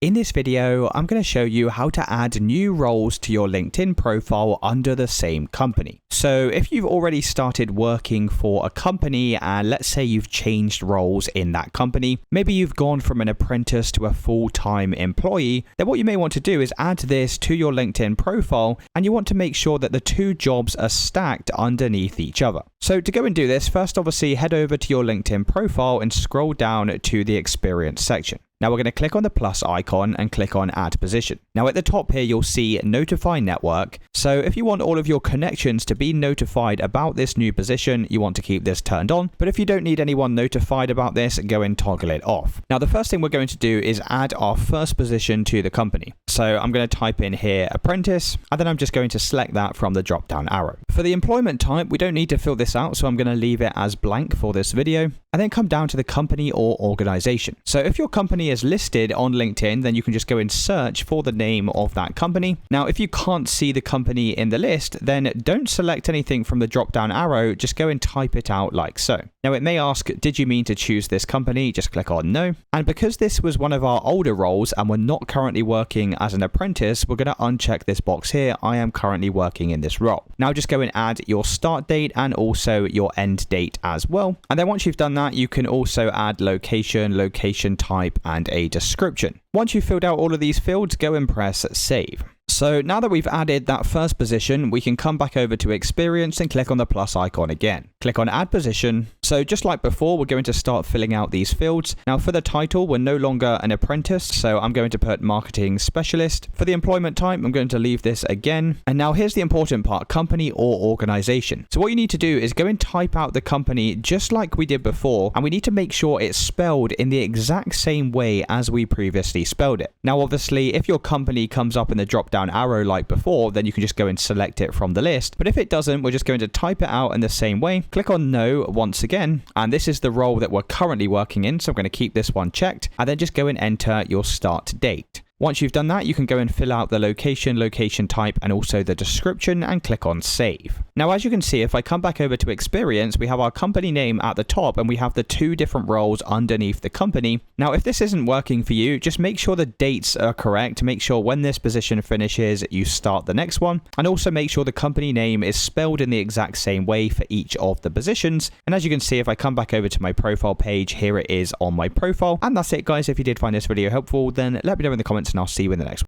In this video, I'm going to show you how to add new roles to your LinkedIn profile under the same company. So if you've already started working for a company and let's say you've changed roles in that company, maybe you've gone from an apprentice to a full-time employee, then what you may want to do is add this to your LinkedIn profile and you want to make sure that the two jobs are stacked underneath each other. So to go and do this, first obviously head over to your LinkedIn profile and scroll down to the experience section. Now we're going to click on the plus icon and click on add position. Now at the top here, you'll see notify network. So if you want all of your connections to be notified about this new position, you want to keep this turned on. But if you don't need anyone notified about this, go and toggle it off. Now the first thing we're going to do is add our first position to the company. So I'm going to type in here apprentice, and then I'm just going to select that from the drop down arrow. For the employment type, we don't need to fill this out. So I'm going to leave it as blank for this video and then come down to the company or organization. So if your company is listed on LinkedIn, then you can just go and search for the name of that company. Now, if you can't see the company in the list, then don't select anything from the drop down arrow, just go and type it out like so. Now it may ask, did you mean to choose this company? Just click on no. And because this was one of our older roles and we're not currently working as an apprentice, we're going to uncheck this box here. I am currently working in this role. Now just go and add your start date and also your end date as well. And then once you've done that, you can also add location, location type, and a description. Once you've filled out all of these fields, go and press save. So now that we've added that first position, we can come back over to experience and click on the plus icon again. Click on add position. So just like before, we're going to start filling out these fields. Now for the title, we're no longer an apprentice. So I'm going to put marketing specialist. For the employment type, I'm going to leave this again. And now here's the important part, company or organization. So what you need to do is go and type out the company just like we did before. And we need to make sure it's spelled in the exact same way as we previously spelled it. Now, obviously, if your company comes up in the drop down arrow like before, then you can just go and select it from the list. But if it doesn't, we're just going to type it out in the same way. Click on no once again. And this is the role that we're currently working in. So I'm going to keep this one checked and then just go and enter your start date. Once you've done that, you can go and fill out the location, location type, and also the description and click on save. Now, as you can see, if I come back over to experience, we have our company name at the top and we have the two different roles underneath the company. Now, if this isn't working for you, just make sure the dates are correct. Make sure when this position finishes, you start the next one. And also make sure the company name is spelled in the exact same way for each of the positions. And as you can see, if I come back over to my profile page, here it is on my profile. And that's it, guys. If you did find this video helpful, then let me know in the comments and I'll see you in the next one.